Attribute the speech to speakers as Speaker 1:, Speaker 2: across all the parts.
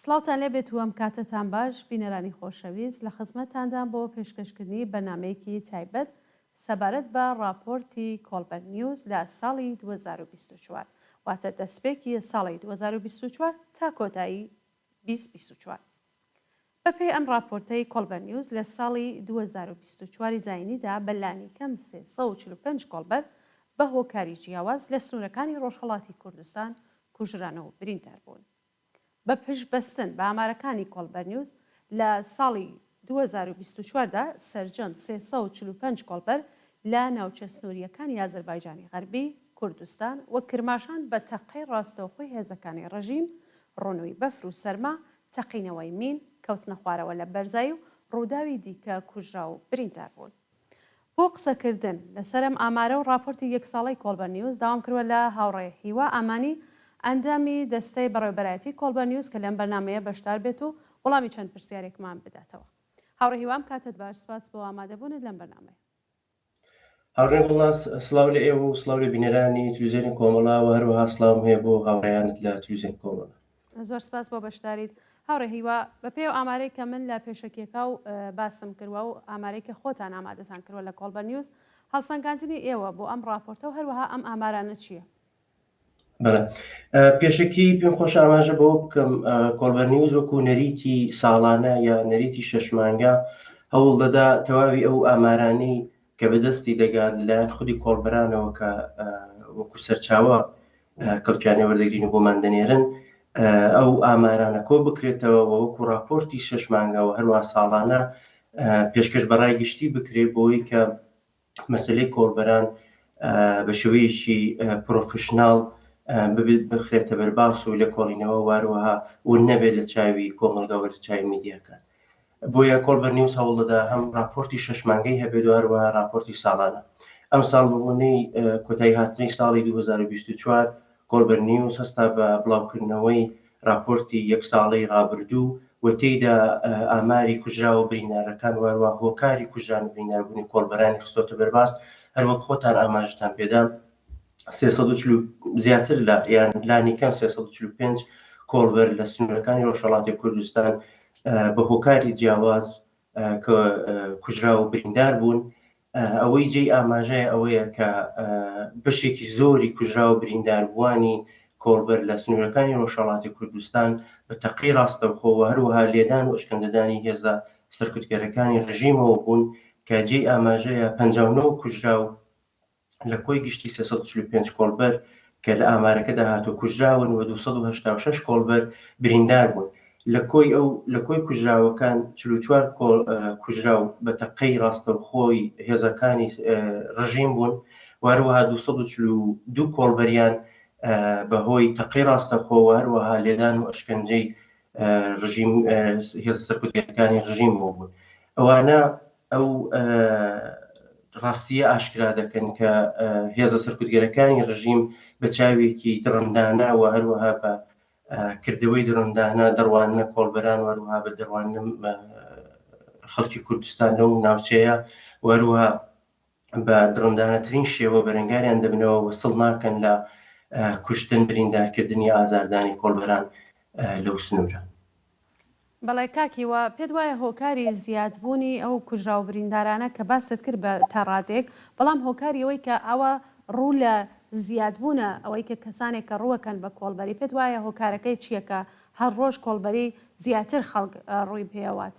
Speaker 1: سڵاوتان لێ بێت و ئەم کاتتان باش بینەرانی خۆشەویست لە خزمەتتاندان بۆ پێشکەشکردنی بەنامەیەکی تایبەت سەبارەت بە راپۆرتی کۆڵبەر نیوز لە ساڵی 2024 واتە دەستپێکی ساڵی 2024 تا کۆتایی 2024. بەپێی ئەم راپۆرتەی کۆڵبەر نیوز لە ساڵی 2024 زاینیدا بەلانی کەم 345 کۆڵبەر بە هۆکاری جیاواز لە سنوورەکانی ڕۆژهەڵاتی کوردستان کوژرانەوە بریندار بوون. بە پشتبەستن بە ئامارەکانی کۆڵبەر نیوز لە ساڵی 2024دا سەرجەم 345 کۆڵبەر لە ناوچە سنووریەکانی ئازەربایجانی غەربی کوردستان و کرماشان بە تەقەی ڕاستەوخۆی هێزەکانی ڕژیم، ڕۆنووی بەفر و سەرما، تەقینەوەی مین، کەوتنە خوارەوە لە بەرزایی و ڕووداوی دیکە کوژرا و بریندار بوون. بۆ قسەکردن لەسەرم ئامارە و راپۆرتی یەک ساڵی کۆڵبەر نیوز داوام کردوە لە هاوڕێ هیوا ئامانی ئەندامی دەستەی بەڕێوەبەرایەتی کۆڵبەر نیوز کە لەم بەرنامەیە بەشدار بێت و وەڵامی چەند پرسیارێکمان بداتەوە. هاوڕێ هیوام کاتت باش، سپاس بۆ ئامادەبوونت لەم بەرنامەیە.
Speaker 2: هاوڕێ وڵاس سڵاو لە ئێوە و سڵاو لە بینەرانی تەلەڤیزیۆنی کۆمەڵا و هەروەها سڵاوم هەیە بۆ هاوڕێیانت لە تەلەڤیزیۆن کۆمەڵا.
Speaker 1: زۆر سپاس بۆ بەشداریت. هاوڕێ هیوا بەپێی و ئامارەی کە من لە پێشەکێکا و باسم کردووە و ئامارێکی خۆتان ئامادەتان کردووە لە کۆڵبەر نیوز، هەڵسەنگاندنی ئێوە بۆ ئەم راپۆرتە و هەروەها ئەم ئامارانە چییە؟
Speaker 2: بەڵێ پێشەکی پێم خۆش ئاماژە بۆ بکەم کۆڵبەر نیوز وەکو نەریتی ساڵانە یا نەریتی شەشمانگە هەوڵ دەدا تەواوی ئەو ئامارانەی کە بەدەستی دەگات لەلایەن خودی کۆڵبەرانەوە کە وەکو سەرچاوە کەڵکیانەی وەردەگرین و بۆمان دەنێرن ئەو ئامارانە کۆ بکرێتەوە وەکو راپۆرتی شەشمانگەوە هەروە ساڵانە پێشکەش بەڕای گشتی بکرێت بۆی کە مەسەلەی کۆڵبەران بە شێوەیەکی پرۆفشناڵ بخرێتە بەرباس و لە کۆڵینەوە واروەها و نەبێت لە چاوی کۆمەڵگەوە لە چاوی میدیاکان. بۆیە کۆڵبەر نیوز هەوڵ دەدا هەم راپۆرتی شەشمانگەی هەبێت و هەروەها راپۆرتی ساڵانە. ئەم ساڵ بەبوونەی کۆتایی هاتنی ساڵی 2024 کۆڵبەر نیوز هەستا بە بڵاوکردنەوەی راپۆرتی یەک ساڵەی ڕابردوو و تێیدا ئاماری کوژرا و بریندارەکان واروە هۆکاری کوژان و برینداربوونی کۆڵبەرانی خستۆتە بەرباس. هەروەک خۆتان ئاماژتان پێدا 340 زیاتر لە یان لانی کەم 345 کۆڵبەر لە سنوورەکانی ڕۆژهەڵاتی کوردستان بە هۆکاری جیاواز کە کوژرا و بریندار بوون. ئەوەی جێی ئاماژەیە ئەوەیە کە بەشێکی زۆری کوژرا و برینداربووانی کۆڵبەر لە سنوورەکانی ڕۆژهەڵاتی کوردستان بە تەقەی ڕاستەوخۆوە هەروەها لێدان و ئەشکەنجەدانی هێزە سەرکوتگەرەکانی ڕژیمەوە بوون کە جێی ئاماژەیە 59 کوژرا و لە کۆی گشتی 345 کۆڵبەر کە لە ئامارەکەدا هاتووە کوژراون و 286 کۆڵبەر بریندار بوون. لە کۆی کوژراوەکان 44 کوژرا و بە تەقەی ڕاستەوخۆی هێزەکانی ڕژیم بوون واروەها 242 کۆڵبەریان بەهۆی تەقەی ڕاستەوخۆوە هەروەها لێدان و ئەشکەنجەی ڕژیم هێزە سەرکوتگەرەکانی ڕژیمەوە بوون. ئەوانە ئەو ڕاستیە ئاشکرا دەکەن کە هێزە سەرکوتگەرەکانی ڕژیم بە چاوێکی دڕندانە و هەروەها بە کردەوەی دڕندانە دەڕوانە کۆڵبەران وەروەها بە دەڕوانە خەڵکی کوردستان لەو ناوچەیە وەروەها بە دڕندانەترین شێوە بەرەنگاریان دەبنەوە وەسڵ ناکەن لە کوشتن بریندارکردنی ئازاردانی کۆڵبەران لەو سنوورە.
Speaker 1: بەڵێ کاکیوە پێت وایە هۆکاری زیادبوونی ئەو کوژرا و بریندارانە کە باست کرد بە تاڕادێک، بەڵام هۆکاری ئەوەی کە ئەوە ڕوو لە زیادبوونە ئەوەی کە کەسانێک کە ڕووەکەن بە کۆڵبەری، پێت وایە هۆکارەکەی چییە کە هەر ڕۆژ کۆڵبەری زیاتر خەڵک ڕووی پێوات؟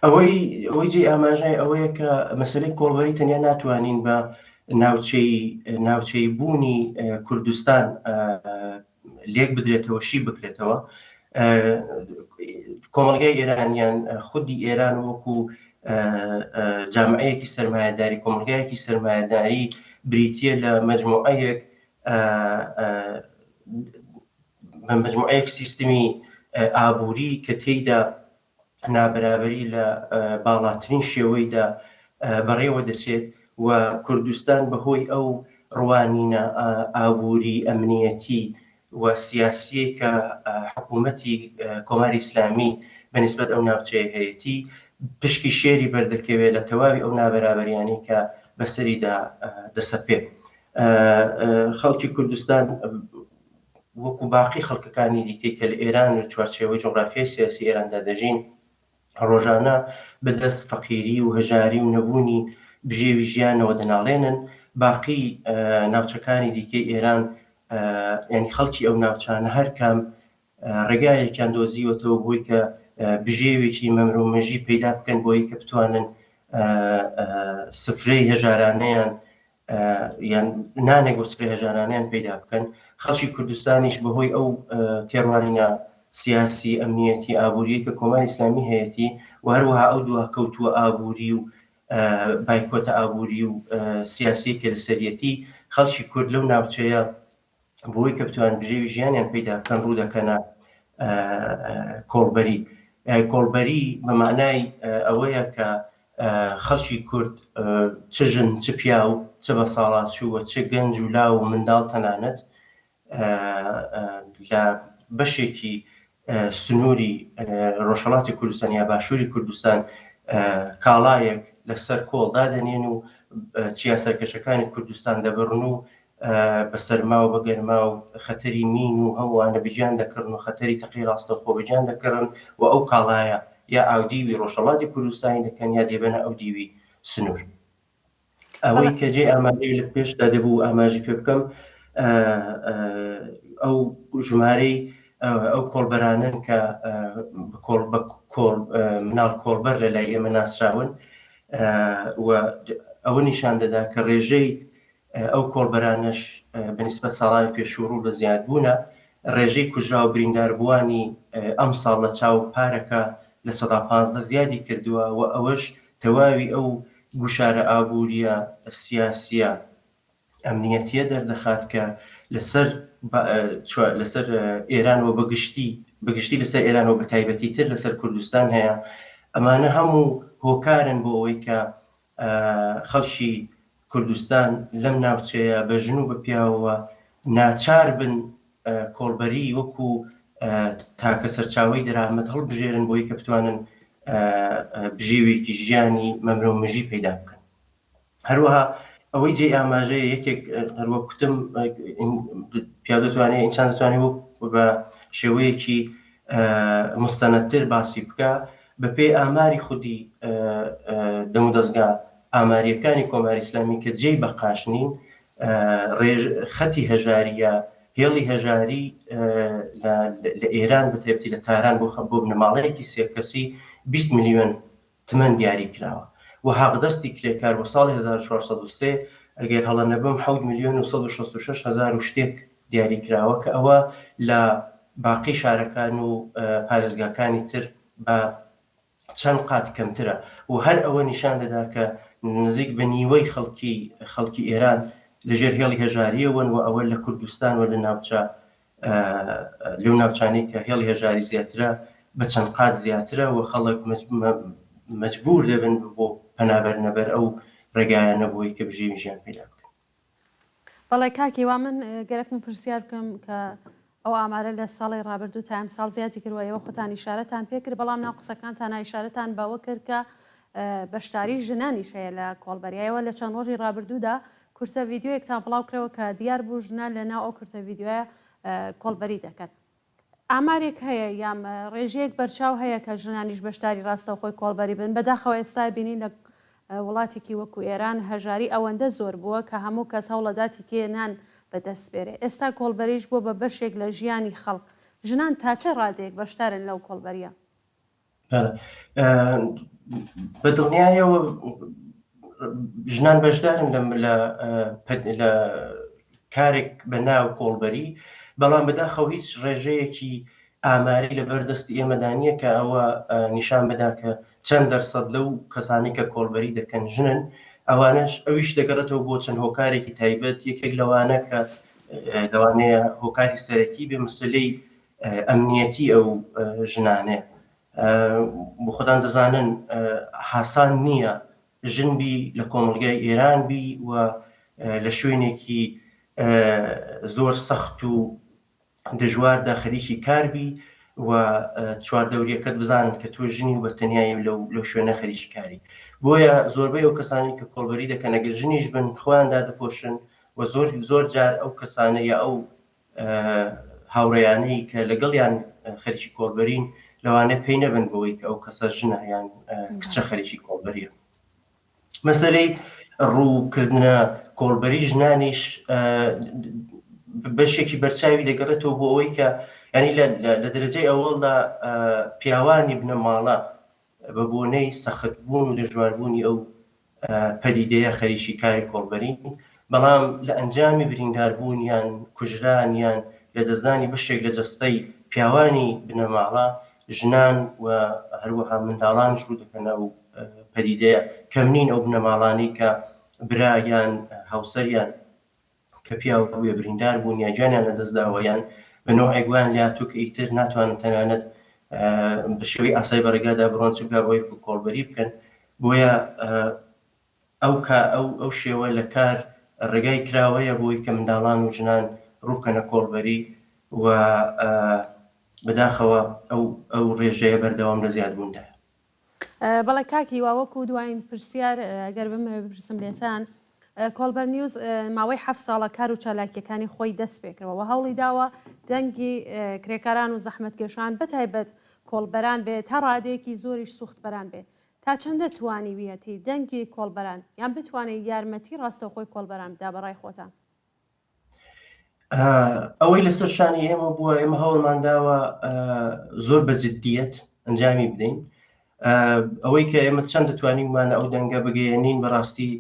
Speaker 2: ئەوەی جێ ئاماژای ئەوەیە کە مەسەلەی کۆڵبەری تەنیا ناتوانین بە ناوچەی بوونی کوردستان لێک بدرێتەوە شی بکرێتەوە. کۆمەڵگای ئێرانیان خودی ئێران وەکو جامعەیەکی سەرمایه‌داری کۆمەلگایەکی سەرمایه‌داری بریتیە لە مەجموعەیەک سیستمی ئابووری کە تێیدا نابەرابەری لە باڵاترین شێوەیدا بەڕێوە دەچێت و کوردستان بەهۆی ئەو ڕوانینە ئابووری ئەمنیەتی و سیاسیە کە حکوومەتی کۆماری ئیسلامی بەنسبەت ئەو ناوچەیە هەیەی پشکی شێری بەردەکەوێت لە تەواوی ئەو نابەرابەریانی کە بەسەریدا دەسەپێت. خەڵکی کوردستان وەکو باقی خەڵکەکانی دیکەی کە لە ئێران لە چوارچێوەی جغرافیای سیاسی ئێراندا دەژین ڕۆژانە بەدەست فەقیری و هەژاری و نەبوونی بژێوی ژیانەوە دەناڵێنن. باقی ناوچەکانی دیکەی ئێران ینی خەڵکی ئەو ناوچانە هەر کام ڕێگایەکیان دۆزیوەتەوە بۆی کە بژێوێکی مەمرۆمەژی پەیدا بکەن بۆی کە بتوانن سفرەی هەژارانەیان یان نانێک بۆ سفرەی هەژارانیان پەیدا بکەن. خەڵکی کوردستانیش بەهۆی ئەو تێڕوانینە سیاسی ئەمنیەتی ئابووری کە کۆماری ئیسلامی هەیەی و هەروەها ئەو دواکەوتووە ئابووری و بایکۆتە ئابووری و سیاسی کە لەسەرەتی خەڵکی کورد لەو ناوچەیە بۆی کە بتوان بژێوی ژیانیان پەیدا بکەن ڕوو دەکەنە کۆڵبەری. کۆڵبەری بە معنای ئەوەیە کە خەڵکی کورد چ ژن چ پیا و چ بە ساڵات چووە چ گەنج و لا و منداڵ تەنانەت لە بەشێکی سنووری ڕۆژهەڵاتی کوردستان یا باشووری کوردستان کاڵایەک لەسەر کۆڵ دادەنێن و چیا سەرکەشەکانی کوردستان دەبڕن و بە سەرما و بە گەرما و خەتەری مین و هەوانە بژیان دەکردن و خەتەری تەقی ڕاستە خۆ بژیان دەکردن و ئەو کاڵایە یا ئاودیوی ڕۆژهەڵاتی کوردستانی دەکەن یا دێبەنە ئەو دیوی سنوور. ئەوەی کە جێ ئامادەی لە پێشدا دەبوو ئاماژی پێ بکەم ئەو ژمارەی ئەو کۆڵبەرانن کە مناڵ کۆڵبەر لە لای ئێمە ناسراون و ئەوە نیشان دەدا کە ڕێژەی ئەو کۆڵبەرانش بەنسبەت ساڵانی پێشوو لە زیاد بوونە. ڕێژەی کوژرا و برینداربووانی ئەم ساڵ لە چاو پارەکە لە 115 زیادی کردووە و ئەوەش تەواوی ئەو گوشارە ئابووریە سیاسیە ئەمنیەتیە دەردەخات کە لەسەر ئێرانەوە بەگشتی لەسەر ئێرانەوە بە تایبەتی تر لەسەر کوردستان هەیە. ئەمانە هەموو هۆکارن بۆ ئەوەی کە خەڵکی کوردستان لەم ناوچەیە بە ژن و بە پیاوەوە ناچار بن کۆڵبەری وەکو تاکە سەرچاوی دەرامەت هەڵبژێرن بۆی کە بتوانن بژێوێکی ژیانی مەمرۆمەژی پەیدا بکەن. هەروەها ئەوەی جێ ئاماژەیە یەکێک هەروە کوتم پیا دەتوانێت ئینسان دەتوانێت بە شێوەیەکی مستەنەدتر باسی بکە بە پێی ئاماری خودی دەم و دەستگا ئاماریەکانی کۆماری ئیسلامی کە جێی بەقاشنین خەتی هەژاریە هێڵی هەژاری لە ئێران بەتایبەتی لە تاران بۆ بنەماڵەیەکی سێکەسی 20 میلیۆن تمەن دیاری کراوە و حەقدەستی کرێکار بۆ ساڵی 1403 ئەگەر هەڵە نەبم 7 میلیۆن و 166 هەزار و شتێک دیاری کراوە کە ئەوە لە باقی شارەکان و پارێزگاکانی تر بە چەند قات کەمترە و هەر ئەوە نیشان دەدا کە نزیک بە نیوەی خەڵکی ئێران لەژێر هێڵی هەژاریەوەن و ئەوە لە کوردستان و لە لەو ناوچانەی کە هێڵی هەژاری زیاترە بە چەند قات زیاترە و خەڵک مەجبور دەبن بۆ پەنابەرنەبەر ئەو ڕێگایانە بۆی کە بژێوی ژیان پەیدا بکەن.
Speaker 1: بەڵێ کاکی وا من گەرەکم پرسیار بکەم کە ئەو ئامارە لە ساڵی ڕابردوو تا ئەم ساڵ زیاتی کردوەوە خۆتان ئیشارەتان پێکرد بەڵام ناو قسەکانتان ئیشارەتان باوە کرد کە بەشداری ژنانیش هەیە لە کۆڵبەریایەوە لە چەند ڕۆژی ڕابردوودا کورتە ڤیددیۆیەکتان بڵاو کرەوە کە دیار بوو ژنان لە ناو ئەو کورتە ڤیددیۆیە کۆڵبەری دەکەن. ئامارێک هەیە یام ڕێژەیەک بەرچاو هەیە کە ژنانیش بەشداری ڕاستەوخۆی کۆڵبەری بن بەداخەوە ئێستا بینین لە وڵاتێکی وەکو ئێران هەژاری ئەوەندە زۆر بووە کە هەموو کەس هەوڵەداتی کێنان بەدەست بێرێ. ئێستا کۆڵبەریش بووە بە بەشێک لە ژیانی خەڵک. ژنان تا چه ڕادێک بەشدارن لەو کۆڵبەریە؟
Speaker 2: بە دڵنیایەوە ژنان بەشدارن لە کارێک بە ناو کۆڵبەری بەڵام بەداخەوە هیچ ڕێژەیەکی ئاماری لە بەردەستی ئێمەدانیە کە ئەوە نیشان بدا کە چەند دەرسەد لەو کەسانی کە کۆڵبەری دەکەن ژنن ئەوانش ئەویش دەگەڕێتەوە بۆ چەند هۆکارێکی تایبەت یەکێک لەوانە کە لەوانەیە هۆکاری سەرەکی بێ مەسلەی ئەمنیەتی ئەو ژنانێ بۆ خۆتان دەزانن حاسان نییە ژنبی لە کۆمەڵگای ئێران بی و لە شوێنێکی زۆر سەخت و دەژواردا خەریکی کاربی و چواردەوریەکەت بزانن کە تۆ ژنی و بە تەنیایی لەو شوێنە خەریکی کاری. بۆیە زۆربەی ئەو کەسانی کە کۆڵبەری دەکەن ئەگەر ژنیش بن خۆیاندا دەپۆشن و زۆر جار ئەو کەسانە یا ئەو هاوڕێیانەی کە لەگەڵیان خەریکی کۆڵبەرین لەوانە پێی نەبن بەوەی کە ئەو کەسە ژنە یان کچە خەریکی کۆڵبەریە. مەسەلەی ڕووکردنە کۆڵبەری ژنانیش بەشێکی بەرچاوی دەگەڕێتەوە بۆ ئەوەی کە ینی لە دەرەجەی ئەوەڵدا پیاوانی بنە ماڵە بە بۆنەی سەختبوون و دەژواربوونی ئەو پەدیدەیە خەریکی کاری کۆڵبەرین، بەڵام لە ئەنجامی برینداربوونیان کوژرانیان لە دەستدانی بەشێک لە جەستەی پیاوانی بنە ماڵە ژنان و هەروەها منداڵان ڕوو دەکەنە و پەدیدەیە کەم نین ئەو بنە ماڵانی کە برایان هاوسەریان کە پیاوە بووە بریندار بوون یا گیانیان لەدەستداوەیان بە نۆعێک وایان لاتوو کە ئیتر ناتوانن تەنانەت بە شێوەی ئاسایی بەڕێگادا بڕۆن چونکە بۆی کۆڵبەری بکەن. بۆیە ئەو شێوە لە کار ڕێگای کراوەیە بۆی کە منداڵان و ژنان ڕووکەنە کۆڵبەری و بەداخەوە ئەو ڕێژەیە بەردەوام لە زیادبووندایە.
Speaker 1: بەڵێ کاکی واوەکو دوایین پرسیار ئەگەر بمە بپرسم لێتان، کۆڵبەر نیوز ماوەی 7 ساڵە کار و چالاکیەکانی خۆی دەست پێکردەوە، هەوڵی داوە دەنگی کرێکاران و زەحمەتکێشان بەتایبەت کۆڵبەران بێت تا ڕادەیەکی زۆریش سوختبەران بێت. تا چەندە توانی ویەتی دەنگی کۆڵبەران یان بتوانێت یارمەتی ڕاستەوخۆی کۆڵبەران بدا بەڕای خۆتان؟
Speaker 2: ئەوەی لەسەر شانی ئێمە بووە، ئێمە هەوڵمان داوە زۆر بە جددیەت ئەنجامی بدەین. ئەوەی کە ئێمە چەند دەتوانینمانە ئەو دەنگە بگەیەنین بەڕاستی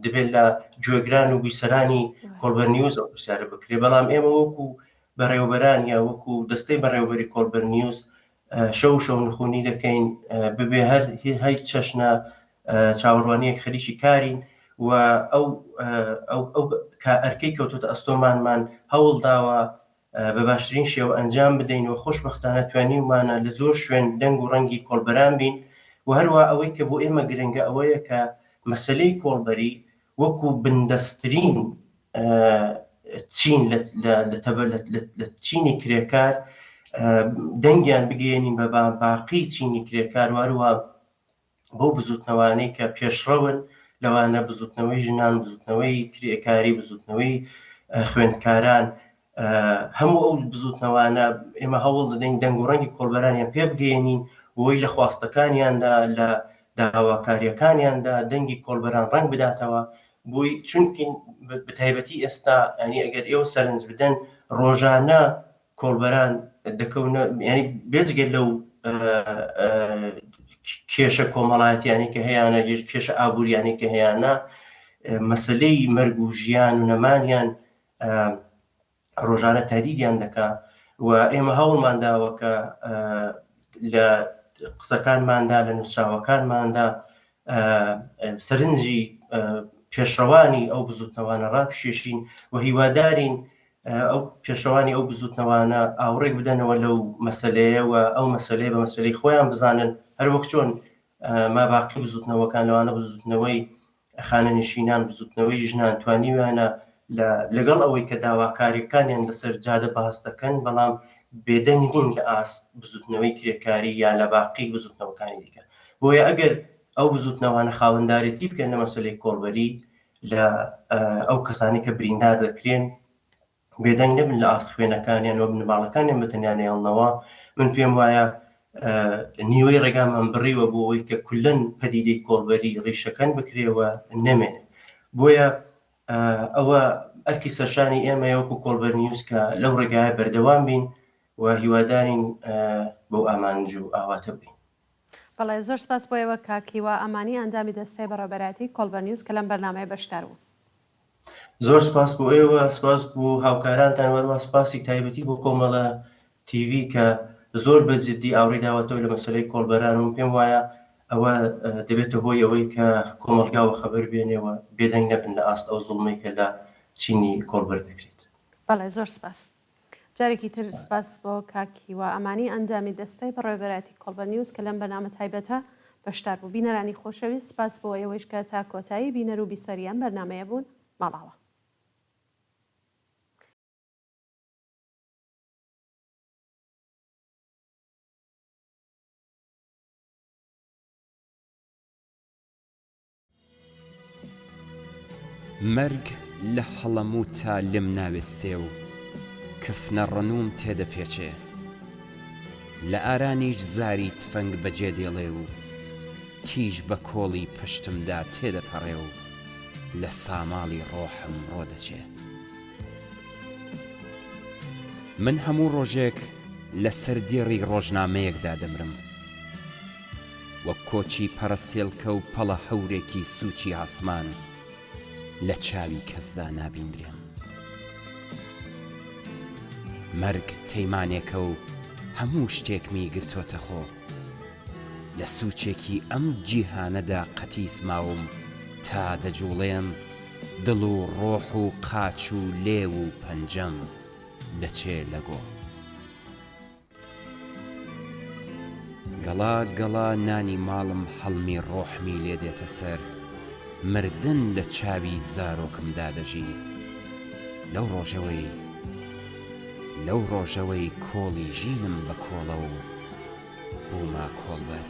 Speaker 2: دەبێت لە گوێگران و بیسەرانی کۆڵبەر نیوز ئەو پرسیارە بکرێ، بەڵام ئێمە وەکو بەڕێوەبەران یا وەکو دەستەی بەڕێوەبەری کۆڵبەر نیوز شەو نخوونی دەکەین ببێ هەر چەشنە چاوەڕوانیەک خەریکی کارین و ئەو ئەرکەی کەوتوتە ئەستۆمانمان هەوڵ داوە بە باشترین شێوە ئەنجام بدەین و خۆشبەختانە توانیمانە لە زۆر شوێن دەنگ و ڕەنگی کۆڵبەران بین و هەروە ئەوەی کە بۆ ئێمە گرنگە ئەوەیە کە مەسەلەی کۆڵبەری وەکو بندەسترین چین لە چینی کرێکار دەنگیان بگەێنین بە باقی چینی کرێکار واروە بۆ بزوتنەوانەی کە پێشڕەون لەوانە بزوتنەوەی ژنان، بزوتنەوەی کرێکاری، بزوتنەوەی خوێندکاران، هەموو ئەو بزوتنەوانە ئێمە هەوڵ دەدەین دەنگ و ڕەنگی کۆڵبەرانیان پێ بگەێنین بۆی لە خواستەکانیاندا لە داواکاریەکانیاندا دەنگی کۆڵبەران ڕەنگ بداتەوە بۆی چونکی بەتایبەتی ئێستا ینی ئەگەر ئێوە سەرنج بدەن ڕۆژانە کۆڵبەران دەکەونە ینی بێجگە لەو کێشە کۆمەڵایەتیانی کە هەیەە کێشە ئابوووریانی کە هەیەە مەسلەی مەرگ و ژیان و نەمانیان ڕۆژانە تاریدیان دەکا و ئێمە هەوڵمان داوە کە لە قسەکانماندا لە نووسراوەکانماندا سەرنجی پێشڕەوانی ئەو بزوتنەوانە ڕاپشێشین و هیوادارین ئەو پێشەوانی ئەو بزوتنەوانە ئاوڕێک بدەنەوە لەو مەسلەیە و ئەو مەسلەیە بە مەسلەی خۆیان بزانن هەروەک چۆن ماباقی بزوتنەوەکان لەوانە بزوتنەوەی خانەنشینان بزوتنەوەی ژنان توانیوانە لەگەڵ ئەوەی کە داواکاریەکانیان لەسەر جادە باس دەکەن بەڵام بێدەنگ نین لە ئاست بزوتنەوەی کرێکاری یان لە باقی بزوتنەوەکانی دیکە. بۆیە ئەگەر ئەو بزوتنەوانە خاوەنددارەتی بکەن لە مەسلەی کۆڵبەری لە ئەو کەسانی کە بریندار دەکرێن بێدەنگ نەبن لە ئاست خوێنەکانیان و بنەماڵەکانیان بەتەنیانێڵنەوە، من پێم وایە نیوەی ڕێگامان بڕیوە بۆ ئەوەی کە کولەن پەدیدەی کۆڵبەری ڕیشەکەن بکرێەوە نەمێنێ. بۆیە ئەوە ئەرکی سەرشانی ئێمە وەکو کۆڵبەر نیوز کە لەو ڕێگایە بەردەوام بین و هیوادارین بۆ ئامانج و ئاواتە بین.
Speaker 1: بەڵێ زۆر سپاس بۆیەوە کاکیوە ئەمانی ئەنجامی دەستەی بەڕێوەبەراتی کۆڵبەر نیوز کە لەم بەرنامەیە بەشدار بوو.
Speaker 2: زۆر سپاس بۆ ئێوە، سپاس بۆ هاوکارانتان، وەروە سپاسی تایبەتی بۆ کۆمەڵە تیڤ کە زۆر بەجددی ئاوڕێ داوەتەوە لە مەسلەی کۆڵبەران و پێم وایە ئەوە دەبێتە هۆی ئەوەی کە کۆمەلگاوە خەبەر بێنێەوە بێدەنگ نەبن لە ئاست ئەو زوڵمەی کە لە چینی کۆڵبەر دەکرێت.
Speaker 1: بەڵێ زۆر سپاس. جارێکی تر سپاس بۆ کاکیوە ئەمانی ئەنجامی دەستەی بەڕێوەبەراتی کۆڵبەر نیوز کە لەم بەرنامە تایبەتە بەشدار بوو. بینەرانی خۆشەویست سپاس بۆ ئێوەش کە تا کۆتایی بینەر و بیسەریان بەرنامەیە بوون. ماڵاوە.
Speaker 3: مەرگ لە هەڵەموو تا لێم ناوێستێ و کفنە ڕەنوم تێدەپێچێ لە ئارانیش زاری تفەنگ بەجێ دێڵێ و تیژ بە کۆڵی پشتمدا تێدەپەڕێ و لە ساماڵی ڕۆحم ڕۆدەچێ من هەموو ڕۆژێک لە سەردێڕی ڕۆژنامەیەکدا دەمرم وەک کۆچی پەرەسێڵکە و پەڵە هەورێکی سووچی ئاسمان لە چاوی کەسدا نابیندرێم مەرگ تەیمانێکە و هەموو شتێکمی گرتوۆتە خۆ لە سووچێکی ئەم جیهانەدا قەتیس ماوم تا دەجوڵێم دڵ و ڕۆح و قاچ و لێو و پەنجەم دەچێ لەگۆ گەڵا گەڵا نانی ماڵم هەڵمی ڕۆحمی لێ دێتە سەر مردن لە چاوی زارۆکمدا دەژی لەو ڕۆژەوەی کۆڵی ژینم بە کۆڵە و بوومە کۆڵبەر